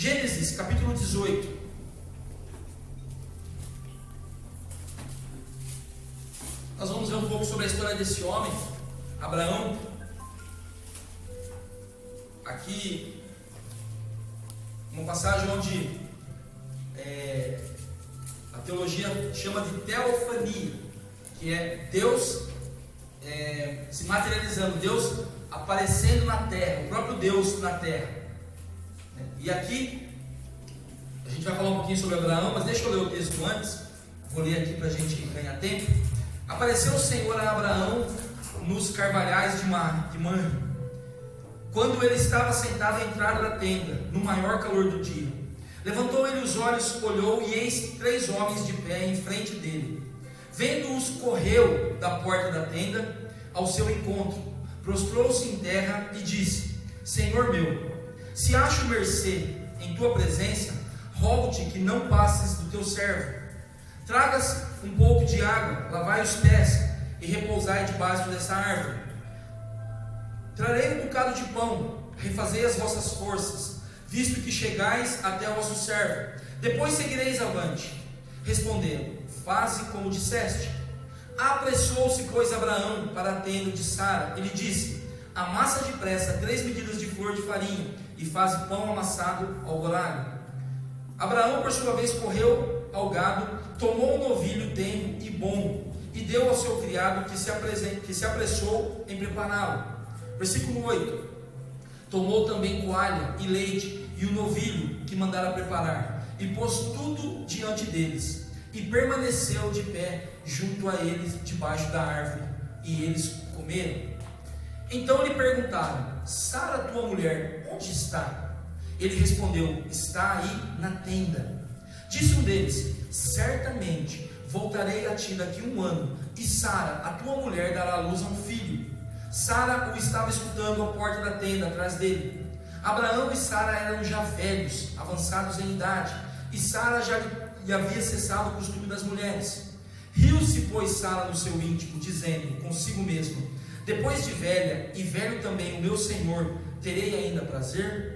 Gênesis capítulo 18. Nós vamos ver um pouco sobre a história desse homem, Abraão. Aqui, uma passagem onde a teologia chama de teofania, que é Deus se materializando, Deus aparecendo na terra, o próprio Deus na terra. E aqui, a gente vai falar um pouquinho sobre Abraão, mas deixa eu ler o texto antes, vou ler aqui para a gente ganhar tempo. Apareceu o Senhor a Abraão nos carvalhais de Mamre, quando ele estava sentado à entrada da tenda, no maior calor do dia. Levantou ele os olhos, olhou, e eis 3 homens de pé em frente dele. Vendo-os, correu da porta da tenda ao seu encontro, prostrou-se em terra e disse: Senhor meu, se acho mercê em tua presença, rogo-te que não passes do teu servo. Tragas um pouco de água, lavai os pés e repousai debaixo dessa árvore. Trarei um bocado de pão, refazei as vossas forças, visto que chegais até o vosso servo. Depois seguireis avante. Responderam: faze como disseste. Apressou-se, pois, Abraão para a tenda de Sara. Ele disse: amassa depressa 3 medidas de flor de farinha e faze pão amassado ao horário. Abraão, por sua vez, correu ao gado, tomou um novilho tenro e bom, e deu ao seu criado, que se apressou em prepará-lo. Versículo 8: tomou também coalha e leite e o novilho que mandara preparar, e pôs tudo diante deles, e permaneceu de pé junto a eles debaixo da árvore, e eles comeram. Então lhe perguntaram: Sara, tua mulher, onde está? Ele respondeu: está aí na tenda. Disse um deles: certamente voltarei a ti daqui 1 ano, e Sara, a tua mulher, dará à luz a um filho. Sara o estava escutando à porta da tenda atrás dele. Abraão e Sara eram já velhos, avançados em idade, e Sara já lhe havia cessado o costume das mulheres. Riu-se, pois, Sara no seu íntimo, dizendo consigo mesmo: depois de velha, e velho também o meu senhor, terei ainda prazer?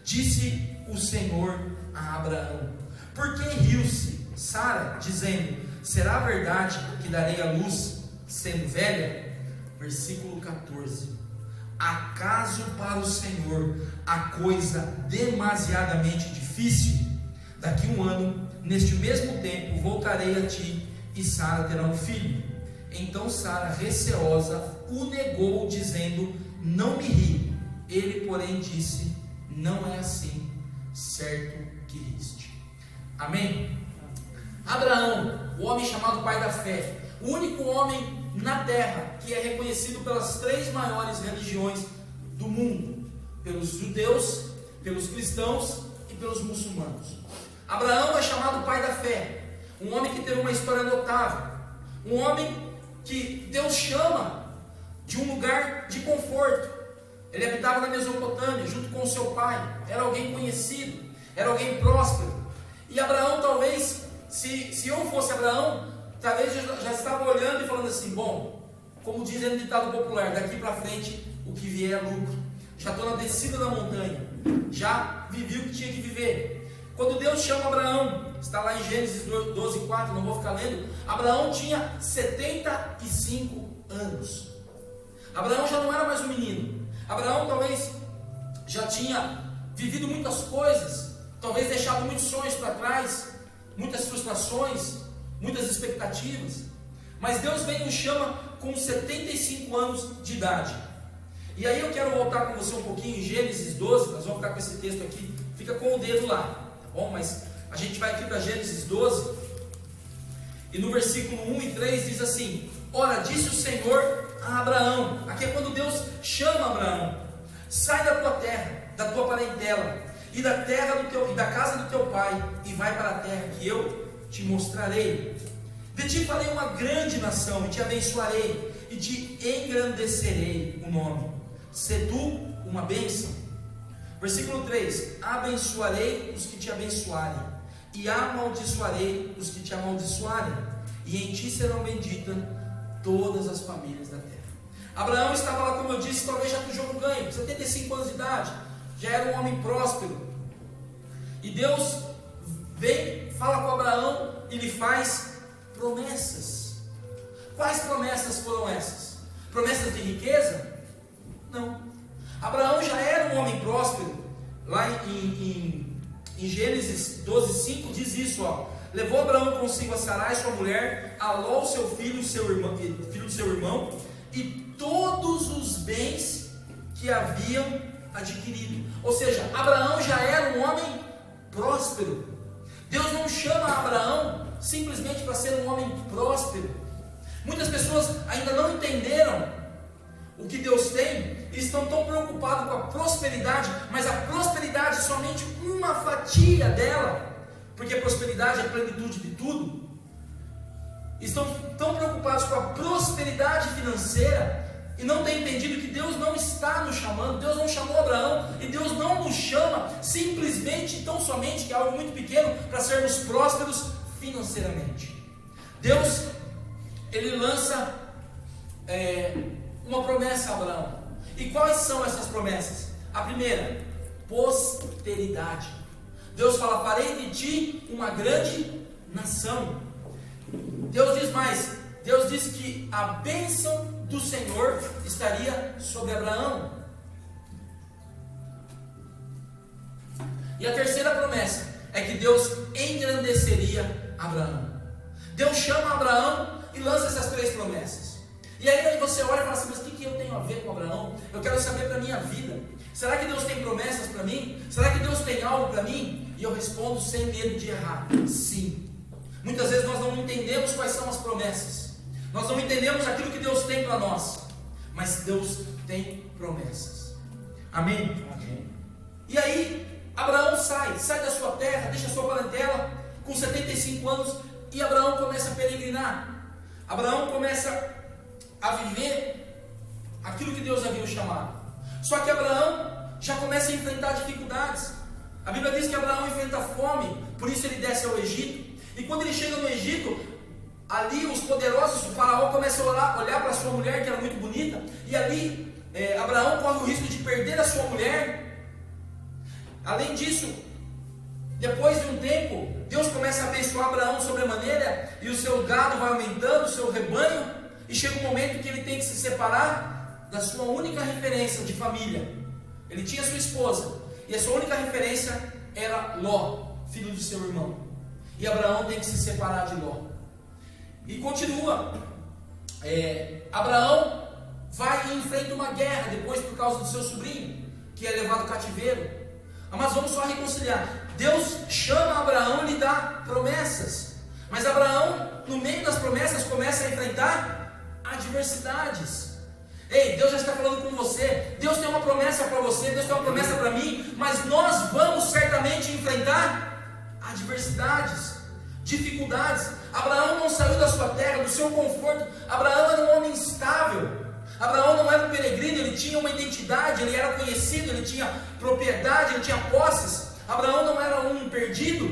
Disse o Senhor a Abraão: por que riu-se Sara, dizendo: será verdade que darei à luz, sendo velha? Versículo 14: acaso para o Senhor a coisa demasiadamente difícil? Daqui 1 ano, neste mesmo tempo, voltarei a ti, e Sara terá um filho. Então Sara, receosa, o negou, dizendo: não me ri. Ele, porém, disse: não é assim, certo que riste. Amém? Abraão, o homem chamado pai da fé, o único homem na terra que é reconhecido pelas 3 maiores religiões do mundo, pelos judeus, pelos cristãos e pelos muçulmanos. Abraão é chamado pai da fé, um homem que teve uma história notável, um homem que Deus chama de um lugar de conforto. Ele habitava na Mesopotâmia junto com o seu pai, era alguém conhecido, era alguém próspero. E Abraão, talvez, se eu fosse Abraão, talvez eu já estava olhando e falando assim: bom, como diz no ditado popular, daqui para frente o que vier é lucro. Já estou na descida da montanha, já vivi o que tinha que viver. Quando Deus chama Abraão, está lá em Gênesis 12:4, não vou ficar lendo. Abraão tinha 75 anos. Abraão já não era mais um menino. Abraão talvez já tinha vivido muitas coisas, talvez deixado muitos sonhos para trás, muitas frustrações, muitas expectativas. Mas Deus vem e o chama com 75 anos de idade. E aí eu quero voltar com você um pouquinho em Gênesis 12, nós vamos ficar com esse texto aqui, fica com o dedo lá, tá bom? Mas a gente vai aqui para Gênesis 12, e no versículo 1 e 3 diz assim: ora, disse o Senhor a Abraão, aqui é quando Deus chama Abraão: sai da tua terra, da tua parentela, e da terra e da casa do teu pai, e vai para a terra que eu te mostrarei. De ti farei uma grande nação, e te abençoarei, e te engrandecerei o nome. Se tu uma bênção. Versículo 3: abençoarei os que te abençoarem, e amaldiçoarei os que te amaldiçoarem, e em ti serão benditas todas as famílias da terra. Abraão estava lá, como eu disse, talvez já com o jogo ganho, 75 anos de idade, já era um homem próspero. E Deus vem, fala com Abraão e lhe faz promessas. Quais promessas foram essas? Promessas de riqueza? Não. Abraão já era um homem próspero. Lá em Gênesis 12:5 diz isso, ó. Levou Abraão consigo a Sarai, sua mulher, a Ló, seu filho de seu irmão, e todos os bens que haviam adquirido. Ou seja, Abraão já era um homem próspero. Deus não chama Abraão simplesmente para ser um homem próspero. Muitas pessoas ainda não entenderam o que Deus tem e estão tão preocupados com a prosperidade, mas a prosperidade é somente uma fatia dela, porque a prosperidade é a plenitude de tudo. Estão tão preocupados com a prosperidade financeira e não têm entendido que Deus não está nos chamando. Deus não chamou Abraão e Deus não nos chama simplesmente, tão somente, que é algo muito pequeno, para sermos prósperos financeiramente. Deus, Ele lança uma promessa a Abraão. E quais são essas promessas? A primeira, posteridade. Deus fala: farei de ti uma grande nação. Deus diz mais, Deus diz que a bênção do Senhor estaria sobre Abraão. E a terceira promessa é que Deus engrandeceria Abraão. Deus chama Abraão e lança essas três promessas. E aí você olha e fala assim: mas o que eu tenho a ver com Abraão? Eu quero saber para a minha vida. Será que Deus tem promessas para mim? Será que Deus tem algo para mim? E eu respondo sem medo de errar: sim. Muitas vezes nós não entendemos quais são as promessas. Nós não entendemos aquilo que Deus tem para nós. Mas Deus tem promessas. Amém? Amém. E aí, Abraão sai da sua terra, deixa a sua parentela, com 75 anos, e Abraão começa a peregrinar. Abraão começa a viver aquilo que Deus havia o chamado. Só que Abraão já começa a enfrentar dificuldades. A Bíblia diz que Abraão enfrenta fome, por isso ele desce ao Egito. E quando ele chega no Egito, ali os poderosos, o faraó, começam a olhar para a sua mulher, que era muito bonita, e ali Abraão corre o risco de perder a sua mulher. Além disso, depois de um tempo, Deus começa a abençoar Abraão sobremaneira, e o seu gado vai aumentando, o seu rebanho, e chega um momento que ele tem que se separar da sua única referência de família. Ele tinha sua esposa, e a sua única referência era Ló, filho do seu irmão. E Abraão tem que se separar de Ló. E continua. Abraão vai e enfrenta uma guerra depois por causa do seu sobrinho, que é levado cativeiro. Mas vamos só reconciliar. Deus chama Abraão e lhe dá promessas. Mas Abraão, no meio das promessas, começa a enfrentar adversidades. Ei, Deus já está falando com você. Deus tem uma promessa para você, Deus tem uma promessa para mim, mas nós vamos certamente enfrentar adversidades, dificuldades. Abraão não saiu da sua terra, do seu conforto. Abraão era um homem instável. Abraão não era um peregrino, ele tinha uma identidade, ele era conhecido, ele tinha propriedade, ele tinha posses. Abraão não era um perdido.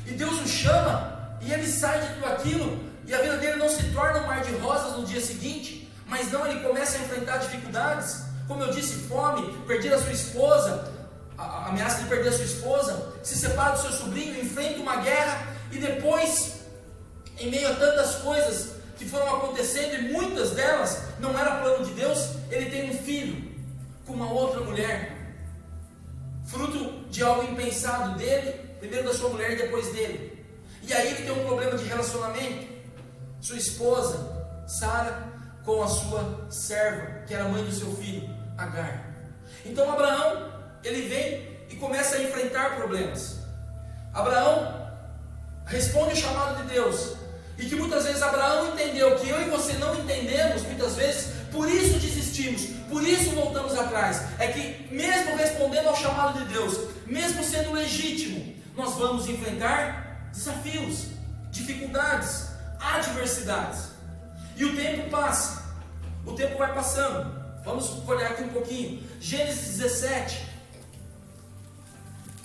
E Deus o chama, e ele sai de tudo aquilo, e a vida dele não se torna um mar de rosas no dia seguinte. Mas não, ele começa a enfrentar dificuldades. Como eu disse, fome, perder a sua esposa, a ameaça de perder a sua esposa, se separa do seu sobrinho, enfrenta uma guerra, e depois, em meio a tantas coisas que foram acontecendo, e muitas delas não era plano de Deus, ele tem um filho com uma outra mulher, fruto de algo impensado dele, primeiro da sua mulher e depois dele. E aí ele tem um problema de relacionamento, sua esposa Sara com a sua serva, que era a mãe do seu filho Agar. Então Abraão, ele vem e começa a enfrentar problemas. Abraão responde o chamado de Deus, e que muitas vezes Abraão entendeu, que eu e você não entendemos muitas vezes, por isso desistimos, por isso voltamos atrás. É que mesmo respondendo ao chamado de Deus, mesmo sendo legítimo, nós vamos enfrentar desafios, dificuldades, adversidades. E o tempo passa, o tempo vai passando. Vamos olhar aqui um pouquinho. Gênesis 17.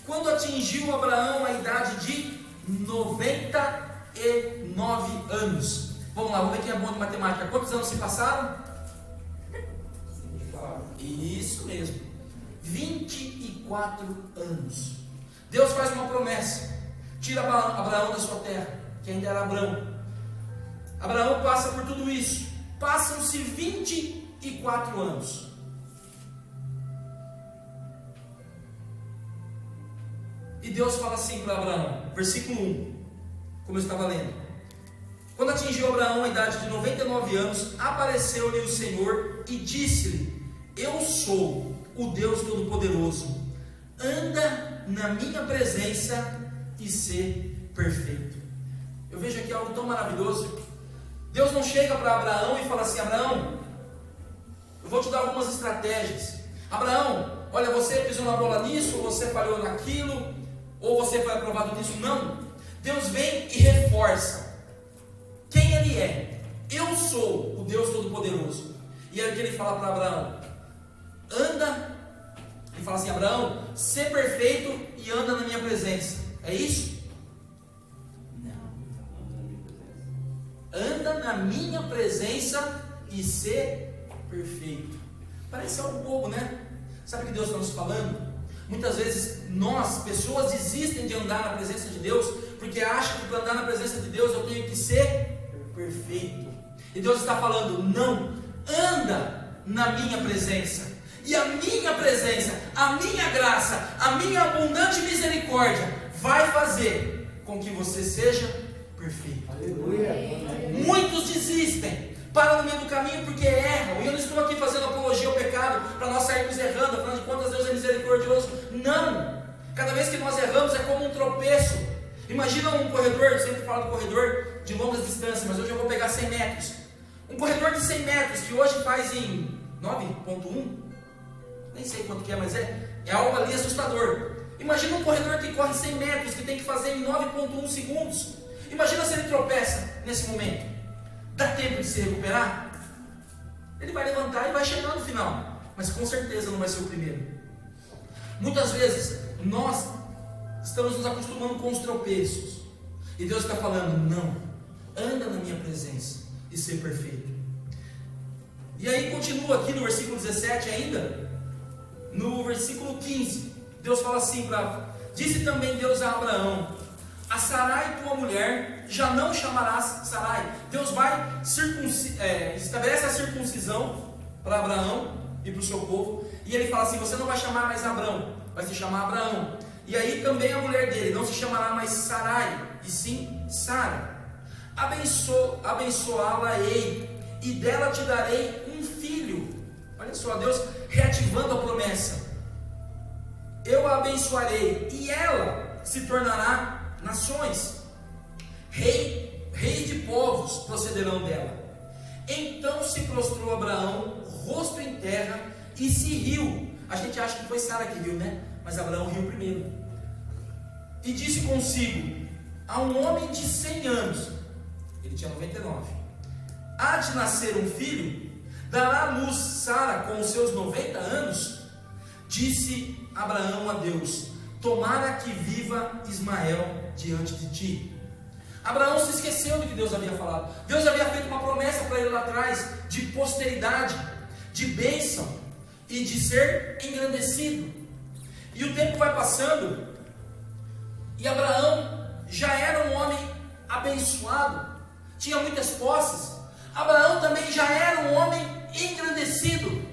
Quando atingiu Abraão a idade de 99 anos. Vamos lá, vamos ver quem é bom de matemática. Quantos anos se passaram? Isso mesmo, 24 anos. Deus faz uma promessa: tira Abraão da sua terra, que ainda era Abrão. Abraão passa por tudo isso. Passam-se 24 anos. E Deus fala assim para Abraão, versículo 1, como eu estava lendo: quando atingiu Abraão a idade de 99 anos, apareceu-lhe o Senhor e disse-lhe: eu sou o Deus Todo-Poderoso, anda na minha presença e sê perfeito. Eu vejo aqui algo tão maravilhoso. Deus não chega para Abraão e fala assim: Abraão, eu vou te dar algumas estratégias. Abraão, olha, você pisou na bola nisso, ou você falhou naquilo, ou você foi aprovado nisso. Não. Deus vem e reforça quem Ele é. Eu sou o Deus Todo-Poderoso. E é o que Ele fala para Abraão: anda. Ele fala assim: Abraão, sê perfeito e anda na minha presença. É isso? Anda na minha presença e ser perfeito. Parece algo bobo, né? Sabe o que Deus está nos falando? Muitas vezes nós, pessoas, desistem de andar na presença de Deus porque acham que para andar na presença de Deus eu tenho que ser perfeito. E Deus está falando: não, anda na minha presença. E a minha presença, a minha graça, a minha abundante misericórdia vai fazer com que você seja perfeito. Aleluia. Muitos desistem, param no meio do caminho porque erram. E eu não estou aqui fazendo apologia ao pecado para nós sairmos errando, afinal de contas Deus é misericordioso. Não! Cada vez que nós erramos é como um tropeço. Imagina um corredor, eu sempre falo do corredor de longas distâncias, mas hoje eu vou pegar 100 metros. Um corredor de 100 metros que hoje faz em 9.1, nem sei quanto que é, mas é algo ali assustador. Imagina um corredor que corre 100 metros, que tem que fazer em 9.1 segundos. Imagina se ele tropeça nesse momento. Dá tempo de se recuperar? Ele vai levantar e vai chegar no final, mas com certeza não vai ser o primeiro. Muitas vezes nós estamos nos acostumando com os tropeços, e Deus está falando: não, anda na minha presença e ser perfeito. E aí continua aqui no versículo 17 ainda, no versículo 15, Deus fala assim disse também Deus a Abraão: a Sarai, tua mulher, já não chamarás Sarai. Deus vai estabelece a circuncisão para Abraão e para o seu povo, e ele fala assim: você não vai chamar mais Abrão, vai se chamar Abraão. E aí também a mulher dele não se chamará mais Sarai, e sim Sara. Abençoá-la-ei, e dela te darei um filho. Olha só, Deus reativando a promessa: eu a abençoarei, e ela se tornará nações, reis de povos procederão dela. Então se prostrou Abraão, rosto em terra, e se riu. A gente acha que foi Sara que riu, né? Mas Abraão riu primeiro. E disse consigo: a um homem de 100 anos, ele tinha 99, há de nascer um filho, dará à luz Sara com os seus 90 anos? Disse Abraão a Deus: tomara que viva Ismael diante de ti. Abraão se esqueceu do que Deus havia falado. Deus havia feito uma promessa para ele lá atrás, de posteridade, de bênção e de ser engrandecido. E o tempo vai passando, e Abraão já era um homem abençoado, tinha muitas posses. Abraão também já era um homem engrandecido.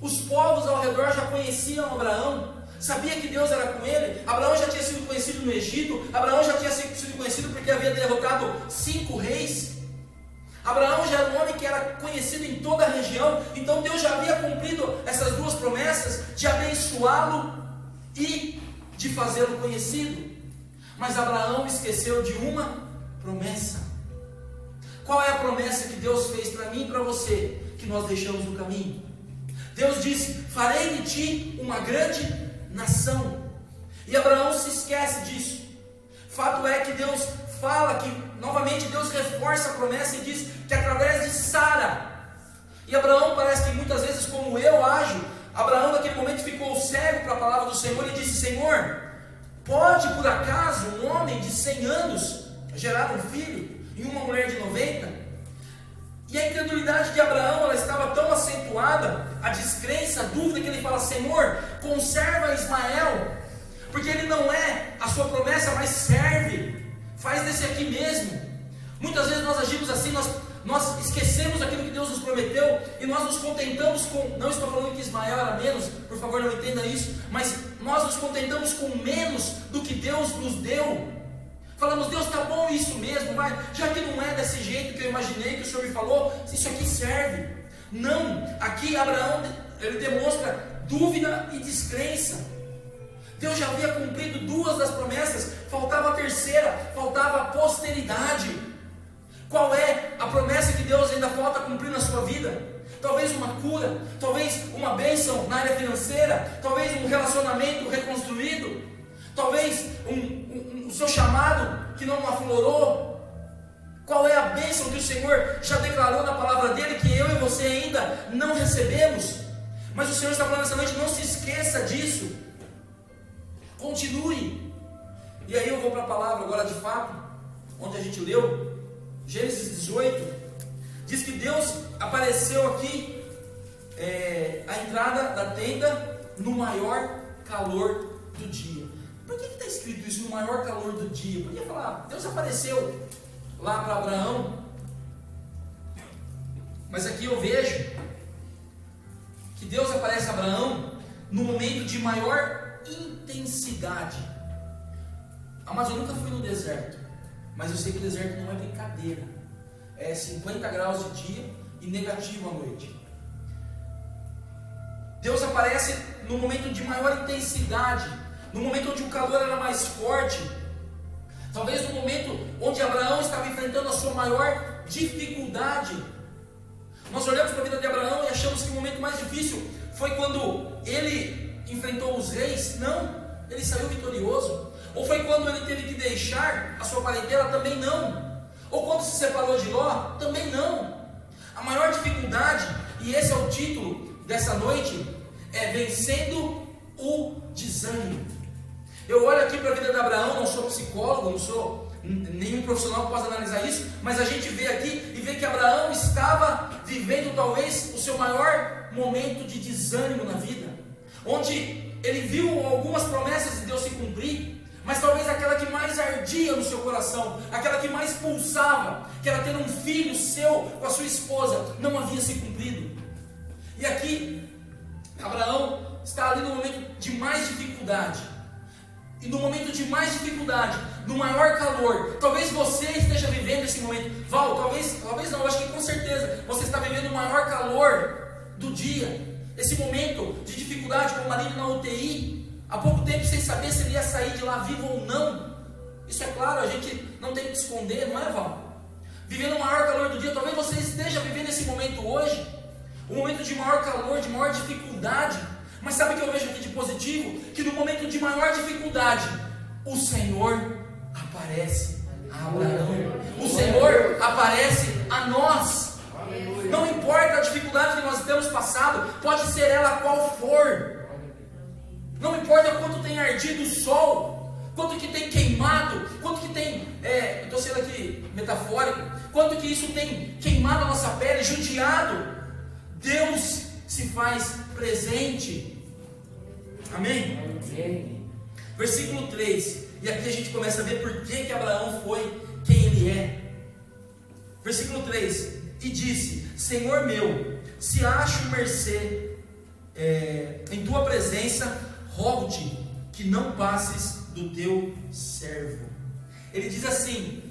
Os povos ao redor já conheciam Abraão, sabia que Deus era com ele. Abraão já tinha sido conhecido no Egito. Abraão já tinha sido conhecido porque havia derrotado 5 reis. Abraão já era um homem que era conhecido em toda a região. Então Deus já havia cumprido essas duas promessas, de abençoá-lo e de fazê-lo conhecido. Mas Abraão esqueceu de uma promessa. Qual é a promessa que Deus fez para mim e para você, que nós deixamos no caminho? Deus disse: farei de ti uma grande nação. E Abraão se esquece disso. Fato é que Deus fala que, novamente, Deus reforça a promessa e diz que através de Sara. E Abraão, parece que muitas vezes, como eu ajo, Abraão naquele momento ficou cego para a palavra do Senhor e disse: Senhor, pode por acaso um homem de 100 anos gerar um filho e uma mulher de 90? E a incredulidade de Abraão, ela estava tão acentuada, a descrença, a dúvida, que ele fala: Senhor, conserva Ismael, porque ele não é a sua aqui mesmo. Muitas vezes nós agimos assim, nós esquecemos aquilo que Deus nos prometeu e nós nos contentamos com, não estou falando que Ismael era menos, por favor não entenda isso, mas nós nos contentamos com menos do que Deus nos deu. Falamos, Deus, tá bom isso mesmo, vai, já que não é desse jeito que eu imaginei, que o Senhor me falou, isso aqui serve. Não, aqui Abraão, ele demonstra dúvida e descrença. Deus já havia cumprido 2 das promessas, faltava a terceira, faltava a posteridade. Qual é a promessa que Deus ainda falta cumprir na sua vida? Talvez uma cura, talvez uma bênção na área financeira, talvez um relacionamento reconstruído, talvez o seu chamado que não aflorou. Qual é a bênção que o Senhor já declarou na palavra dele, que eu e você ainda não recebemos? Mas o Senhor está falando essa noite, não se esqueça disso, continue. E aí eu vou para a palavra agora de fato, onde a gente leu, Gênesis 18, diz que Deus apareceu aqui, a entrada da tenda, no maior calor do dia. Por que está escrito isso, no maior calor do dia? Podia falar, Deus apareceu lá para Abraão, mas aqui eu vejo que Deus aparece a Abraão no momento de maior intensidade. Mas eu nunca fui no deserto, mas eu sei que o deserto não é brincadeira, é 50 graus de dia e negativo à noite. Deus aparece no momento de maior intensidade, no momento onde o calor era mais forte, talvez no momento onde Abraão estava enfrentando a sua maior dificuldade. Nós olhamos para a vida de Abraão e achamos que o momento mais difícil foi quando ele enfrentou os reis. Não, ele saiu vitorioso. Ou foi quando ele teve que deixar a sua parentela? Também não. Ou quando se separou de Ló? Também não. A maior dificuldade, e esse é o título dessa noite, é vencendo o desânimo. Eu olho aqui para a vida de Abraão, não sou psicólogo, não sou nenhum profissional que possa analisar isso, mas a gente vê aqui e vê que Abraão estava vivendo talvez o seu maior momento de desânimo na vida, onde ele viu algumas promessas de Deus se cumprir, mas talvez aquela que mais ardia no seu coração, aquela que mais pulsava, que era ter um filho seu com a sua esposa, não havia se cumprido. E aqui Abraão está ali no momento de mais dificuldade. E no momento de mais dificuldade, no maior calor, talvez você esteja vivendo esse momento. Val, talvez não, eu acho que com certeza você está vivendo o maior calor do dia. Esse momento de dificuldade com o marido na UTI, há pouco tempo sem saber se ele ia sair de lá vivo ou não. Isso é claro, a gente não tem que esconder, não é, Val? Vivendo o maior calor do dia, talvez você esteja vivendo esse momento hoje, um momento de maior calor, de maior dificuldade. Mas sabe o que eu vejo aqui de positivo? Que no momento de maior dificuldade, o Senhor aparece a Abraão. O Senhor aparece a nós. Não importa a dificuldade que nós temos passado, pode ser ela qual for. Não importa quanto tem ardido o sol, quanto que tem queimado, quanto que tem, eu estou sendo aqui metafórico, quanto que isso tem queimado a nossa pele, judiado. Deus se faz presente. Amém? Amém? Versículo 3. E aqui a gente começa a ver por que Abraão foi quem ele é. Versículo 3. E disse: Senhor meu, se acho mercê em tua presença, rogo-te que não passes do teu servo. Ele diz assim: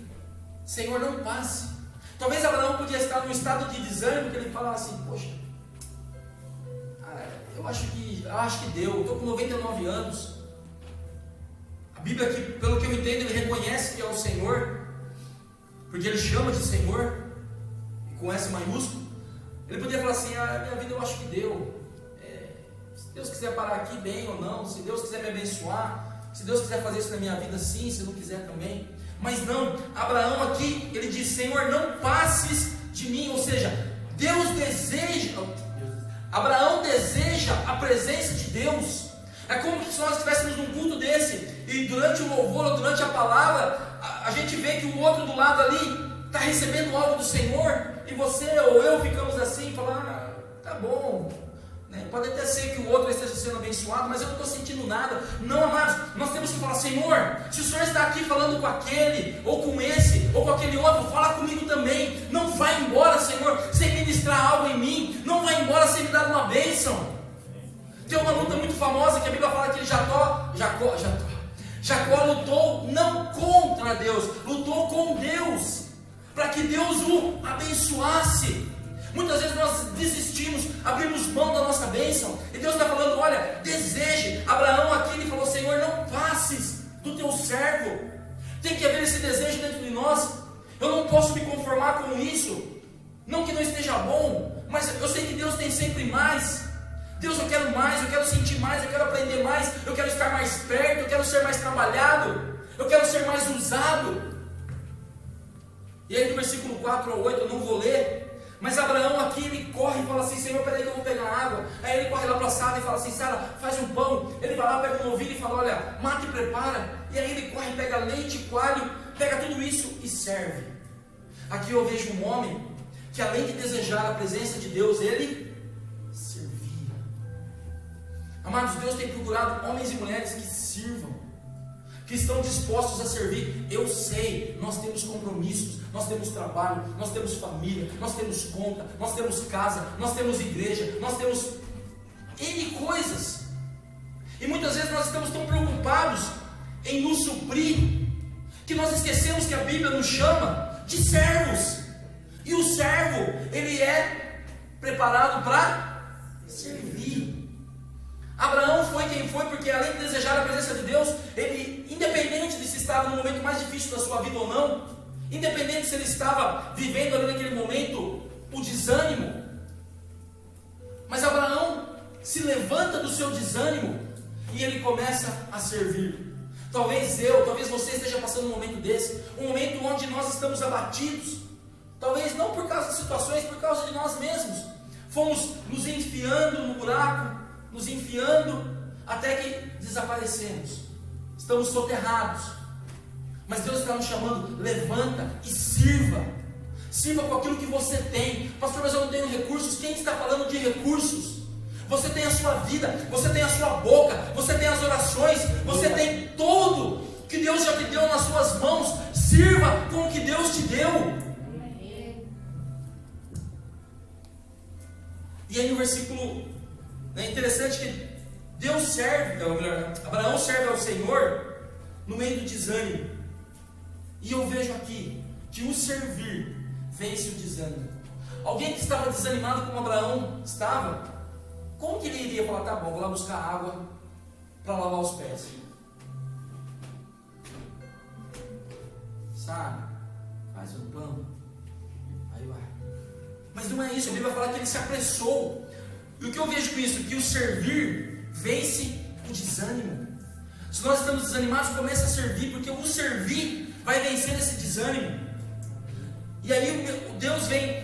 Senhor, não passe. Talvez Abraão podia estar num estado de desânimo, que ele falava assim: poxa, eu acho que deu, eu estou com 99 anos. A Bíblia aqui, pelo que eu entendo, ele reconhece que é o Senhor, porque ele chama de Senhor, e com S maiúsculo. Ele podia falar assim: minha vida eu acho que deu. Se Deus quiser parar aqui, bem ou não. Se Deus quiser me abençoar, se Deus quiser fazer isso na minha vida, sim. Se não quiser também. Mas não, Abraão aqui, ele diz: Senhor, não passes de mim. Ou seja, Deus deseja, Abraão deseja a presença de Deus. É como se nós estivéssemos num culto desse, e durante o louvor, ou durante a palavra, a gente vê que o outro do lado ali está recebendo algo do Senhor, e você ou eu ficamos assim, falando: tá bom, né? Pode até ser que o outro esteja sendo abençoado, mas eu não estou sentindo nada. Não, amados, nós temos que falar: Senhor, se o Senhor está aqui aqui falando com aquele, ou com esse, ou com aquele outro, fala comigo também. Não vai embora, Senhor, sem ministrar algo em mim. Não vai embora sem me dar uma bênção. Tem uma luta muito famosa que a Bíblia fala que Jacó lutou não contra Deus, lutou com Deus, para que Deus o abençoasse. Muitas vezes nós desistimos, abrimos mão da nossa bênção, e Deus está falando, olha, deseje. Abraão aqui, ele falou, Senhor, não passes do teu servo. Tem que haver esse desejo dentro de nós. Eu não posso me conformar com isso, não que não esteja bom, mas eu sei que Deus tem sempre mais. Deus, eu quero mais, eu quero sentir mais, eu quero aprender mais, eu quero estar mais perto, eu quero ser mais trabalhado, eu quero ser mais usado. E aí no versículo 4 ao 8, eu não vou ler, mas Abraão aqui, ele corre e fala assim, Senhor, peraí que eu vou pegar água. Aí ele corre lá para Sara e fala assim, Sara, faz um pão. Ele vai lá, pega um novilho e fala, olha, mata e prepara. E aí ele corre, pega leite, coalho, pega tudo isso e serve. Aqui eu vejo um homem que, além de desejar a presença de Deus, ele servia. Amados, Deus tem procurado homens e mulheres que sirvam, que estão dispostos a servir. Eu sei, nós temos compromissos, nós temos trabalho, nós temos família, nós temos conta, nós temos casa, nós temos igreja, nós temos N coisas, e muitas vezes nós estamos tão preocupados em nos suprir, que nós esquecemos que a Bíblia nos chama de servos, e o servo, ele é preparado para servir. Abraão foi quem foi, porque além de desejar a presença de Deus, ele, independente de se estava no momento mais difícil da sua vida ou não, independente se ele estava vivendo ali naquele momento o desânimo, mas Abraão se levanta do seu desânimo e ele começa a servir. Talvez você esteja passando um momento desse, um momento onde nós estamos abatidos, talvez não por causa de situações, por causa de nós mesmos, fomos nos enfiando no buraco, nos enfiando até que desaparecemos, estamos soterrados, mas Deus está nos chamando, levanta e sirva com aquilo que você tem. Pastor, mas eu não tenho recursos. Quem está falando de recursos? Você tem a sua vida, você tem a sua boca, você tem as orações, você tem tudo que Deus já te deu nas suas mãos. Sirva com o que Deus te deu. E aí no versículo, é interessante que Deus serve, Abraão serve ao Senhor no meio do desânimo. E eu vejo aqui que o servir vence o desânimo. Alguém que estava desanimado como Abraão estava, como que ele iria falar, tá bom, vou lá buscar água para lavar os pés? Sabe? Faz um pão, aí vai. Mas não é isso, a Bíblia fala que ele se apressou. E o que eu vejo com isso? Que o servir vence o desânimo. Se nós estamos desanimados, comece a servir, porque o servir vai vencer esse desânimo. E aí Deus vem,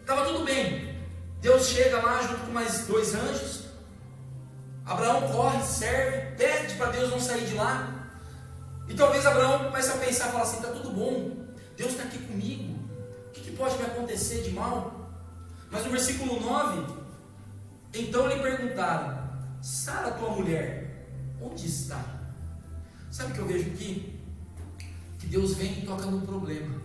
estava tudo bem, Deus chega lá junto com mais 2 anjos, Abraão corre, serve, pede para Deus não sair de lá, e talvez Abraão comece a pensar, fala assim, está tudo bom, Deus está aqui comigo, o que pode me acontecer de mal? Mas no versículo 9, então lhe perguntaram, Sara, tua mulher, onde está? Sabe o que eu vejo aqui? Que Deus vem e toca no problema.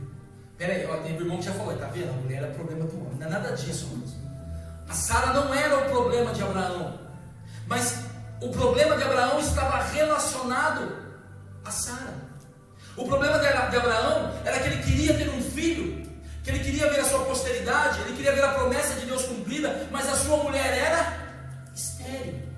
Pera aí, tem um irmão que já falou, tá vendo? A mulher é problema do homem. Não é nada disso, irmãos. A Sara não era o problema de Abraão, mas o problema de Abraão estava relacionado a Sara. O problema de Abraão era que ele queria ter um filho, que ele queria ver a sua posteridade, ele queria ver a promessa de Deus cumprida, mas a sua mulher era estéril.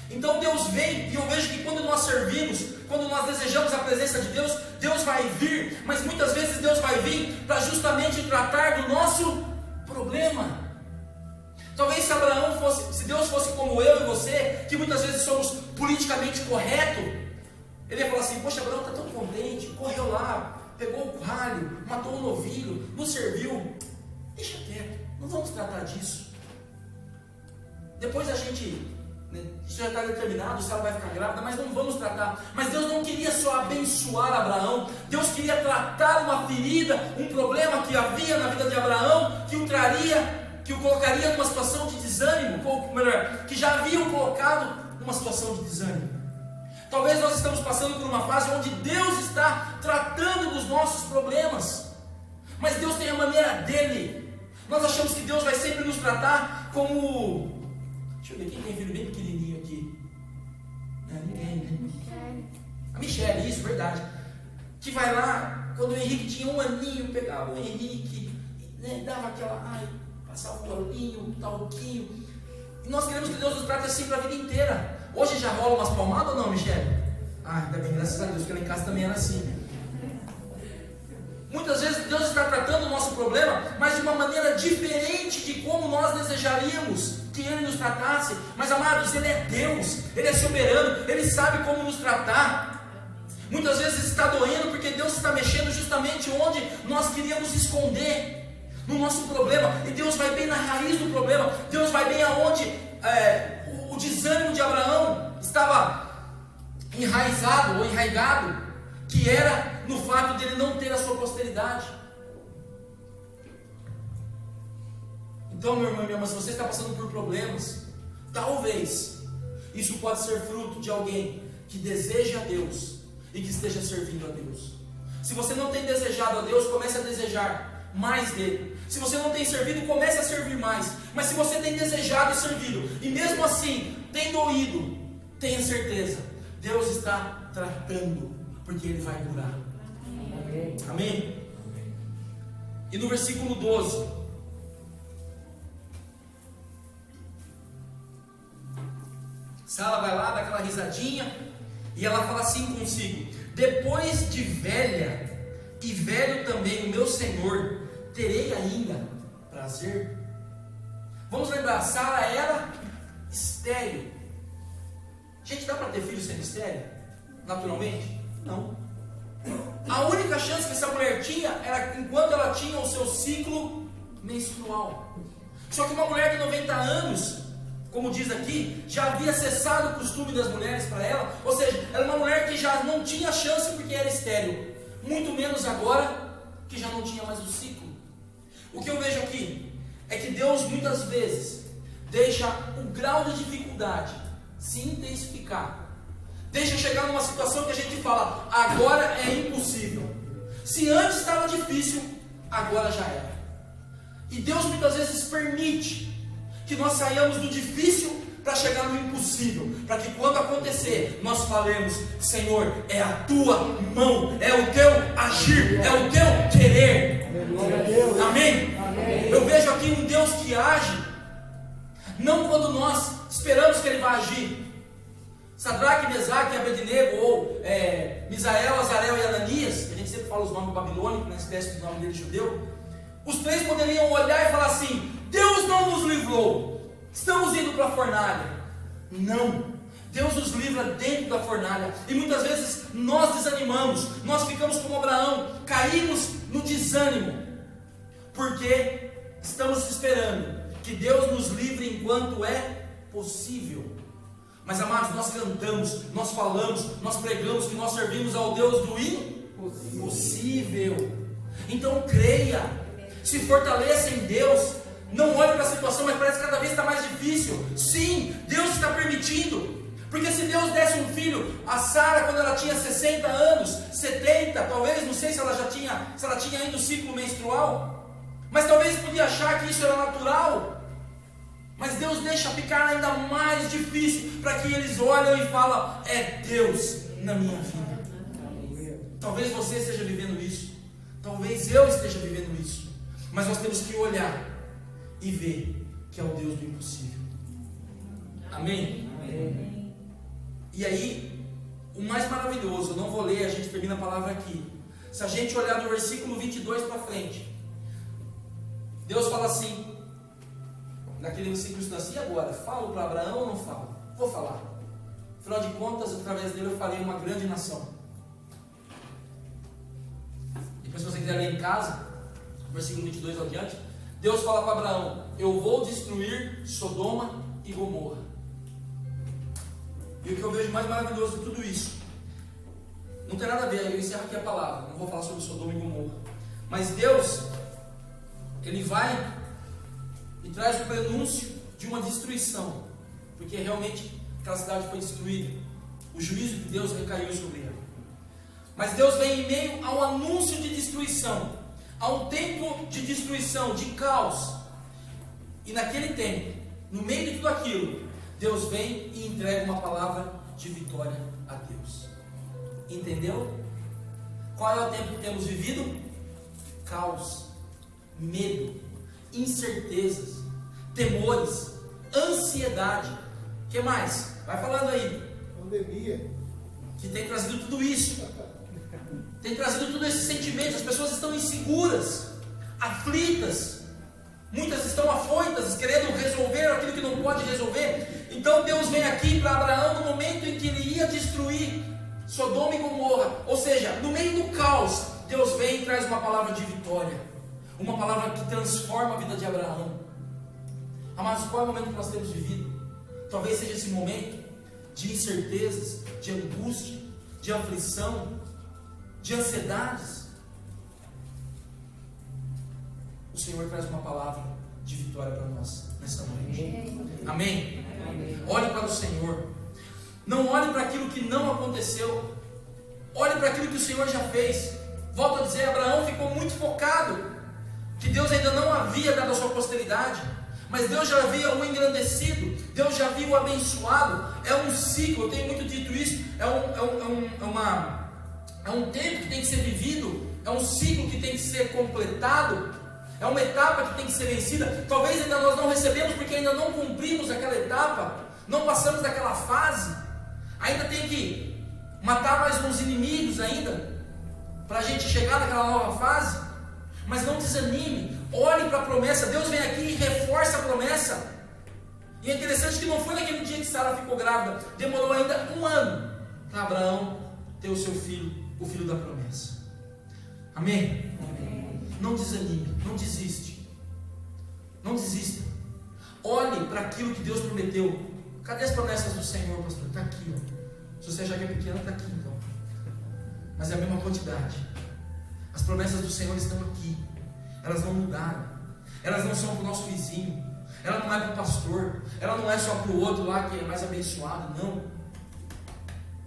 Então Deus vem, e eu vejo que quando nós servimos, quando nós desejamos a presença de Deus, Deus vai vir, mas muitas vezes Deus vai vir para justamente tratar do nosso problema. Talvez se Deus fosse como eu e você, que muitas vezes somos politicamente corretos, Ele ia falar assim, poxa, Abraão está tão contente, correu lá, pegou o coalho, matou um novilho, nos serviu, deixa quieto, não vamos tratar disso. Depois a gente... isso já está determinado, se ela vai ficar grávida, mas não vamos tratar. Mas Deus não queria só abençoar Abraão, Deus queria tratar uma ferida, um problema que havia na vida de Abraão, que o colocaria numa situação de desânimo, ou melhor, que já havia o colocado numa situação de desânimo. Talvez nós estamos passando por uma fase onde Deus está tratando dos nossos problemas, mas Deus tem a maneira dele. Nós achamos que Deus vai sempre nos tratar como... Deixa eu ver, quem tem filho bem pequenininho aqui? Ninguém, né? A Michelle, isso, verdade. Que vai lá, quando o Henrique tinha 1 aninho, pegava o Henrique, né, dava aquela, passava um olhinho, um talquinho. E nós queremos que Deus nos trate assim para a vida inteira. Hoje já rola umas palmadas ou não, Michelle? Ainda bem, graças a Deus, porque lá em casa também era assim. Muitas vezes Deus está tratando o nosso problema, mas de uma maneira diferente de como nós desejaríamos que Ele nos tratasse. Mas amados, Ele é Deus, Ele é soberano, Ele sabe como nos tratar. Muitas vezes está doendo porque Deus está mexendo justamente onde nós queríamos esconder, no nosso problema. E Deus vai bem na raiz do problema. Deus vai bem aonde o desânimo de Abraão estava enraizado ou enraigado, que era no fato de ele não ter a sua posteridade. Então, meu irmão e minha irmã, se você está passando por problemas, talvez isso pode ser fruto de alguém que deseja a Deus e que esteja servindo a Deus. Se você não tem desejado a Deus, comece a desejar mais dele. Se você não tem servido, comece a servir mais. Mas se você tem desejado e servido, e mesmo assim tem doído, tenha certeza, Deus está tratando, porque Ele vai curar. Amém? Amém? E no versículo 12, Sara vai lá, dá aquela risadinha, e ela fala assim consigo: depois de velha, e velho também o meu Senhor, terei ainda prazer? Vamos lembrar, Sara era estéril. Gente, dá para ter filho sendo estéril? Naturalmente? Não. A única chance que essa mulher tinha era enquanto ela tinha o seu ciclo menstrual. Só que uma mulher de 90 anos, como diz aqui, já havia cessado o costume das mulheres para ela. Ou seja, era uma mulher que já não tinha chance porque era estéril. Muito menos agora que já não tinha mais o ciclo. O que eu vejo aqui é que Deus muitas vezes deixa o grau de dificuldade se intensificar. Deixa chegar numa situação que a gente fala, agora é impossível. Se antes estava difícil, agora já era. E Deus muitas vezes permite que nós saiamos do difícil para chegar no impossível, para que quando acontecer, nós falemos: Senhor, é a tua mão, é o teu agir, é o teu querer. Amém? Eu vejo aqui um Deus que age, não quando nós esperamos que Ele vá agir. Sadraque, Mesaque e Abednego, ou Misael, Azarel e Ananias, que a gente sempre fala os nomes babilônicos, né, esquece do nome dele judeu. Os três poderiam olhar e falar assim: Deus não nos livrou, estamos indo para a fornalha. Não, Deus nos livra dentro da fornalha. E muitas vezes nós desanimamos, nós ficamos como Abraão, caímos no desânimo, porque estamos esperando que Deus nos livre enquanto é possível. Mas amados, nós cantamos, nós falamos, nós pregamos que nós servimos ao Deus do impossível. Então creia, se fortaleça em Deus. Não olhe para a situação, mas parece que cada vez está mais difícil. Sim, Deus está permitindo. Porque se Deus desse um filho a Sara quando ela tinha 60 anos, 70, talvez, não sei se ela tinha ainda o ciclo menstrual, mas talvez podia achar que isso era natural. Mas Deus deixa ficar ainda mais difícil, para que eles olhem e falem: é Deus na minha vida. Talvez você esteja vivendo isso, talvez eu esteja vivendo isso, mas nós temos que olhar e ver que é o Deus do impossível. Amém? Amém. E aí, o mais maravilhoso, eu não vou ler, a gente termina a palavra aqui. Se a gente olhar do versículo 22 para frente, Deus fala assim, naquele versículo assim: e agora? Falo para Abraão ou não falo? Vou falar. Afinal de contas, através dele eu farei uma grande nação. Depois, se você quiser ler em casa, versículo 22 adiante, Deus fala para Abraão: eu vou destruir Sodoma e Gomorra. E o que eu vejo mais maravilhoso de tudo isso, não tem nada a ver, eu encerro aqui a palavra, não vou falar sobre Sodoma e Gomorra, mas Deus, Ele vai e traz o prenúncio de uma destruição, porque realmente aquela cidade foi destruída. O juízo de Deus recaiu sobre ela. Mas Deus vem em meio ao anúncio de destruição, a um tempo de destruição, de caos. E naquele tempo, no meio de tudo aquilo, Deus vem e entrega uma palavra de vitória a Deus. Entendeu? Qual é o tempo que temos vivido? Caos, medo, incertezas, temores, ansiedade. O que mais? Vai falando aí. Pandemia. Que tem trazido tudo isso. Tem trazido todos esses sentimentos. As pessoas estão inseguras, aflitas. Muitas estão afoitas, querendo resolver aquilo que não pode resolver. Então Deus vem aqui para Abraão no momento em que ele ia destruir Sodoma e Gomorra. Ou seja, no meio do caos, Deus vem e traz uma palavra de vitória. Uma palavra que transforma a vida de Abraão. Amados, qual é o momento que nós temos vivido? Talvez seja esse momento de incertezas, de angústia, de aflição, de ansiedades. O Senhor traz uma palavra de vitória para nós nessa noite. Amém? Amém? Olhe para o Senhor. Não olhe para aquilo que não aconteceu. Olhe para aquilo que o Senhor já fez. Volto a dizer, Abraão ficou muito focado que Deus ainda não havia dado a sua posteridade, mas Deus já havia o engrandecido, Deus já havia o abençoado. É um ciclo, eu tenho muito dito isso. É um tempo que tem que ser vivido, é um ciclo que tem que ser completado, é uma etapa que tem que ser vencida. Talvez ainda nós não recebemos porque ainda não cumprimos aquela etapa, não passamos daquela fase, ainda tem que matar mais uns inimigos ainda, para a gente chegar naquela nova fase. Mas não desanime, olhe para a promessa. Deus vem aqui e reforça a promessa. E é interessante que não foi naquele dia que Sara ficou grávida, demorou ainda 1 ano para Abraão ter o seu filho, o filho da promessa. Amém? Amém. Não desanime, não desiste. Não desista. Olhe para aquilo que Deus prometeu. Cadê as promessas do Senhor, pastor? Está aqui, ó. Se você achar que é pequeno, está aqui então. Mas é a mesma quantidade. As promessas do Senhor estão aqui. Elas não mudaram. Elas não são para o nosso vizinho. Ela não é para o pastor. Ela não é só para o outro lá que é mais abençoado. Não.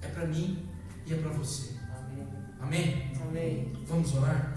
É para mim e é para você. Amém? Amém? Amém. Vamos orar?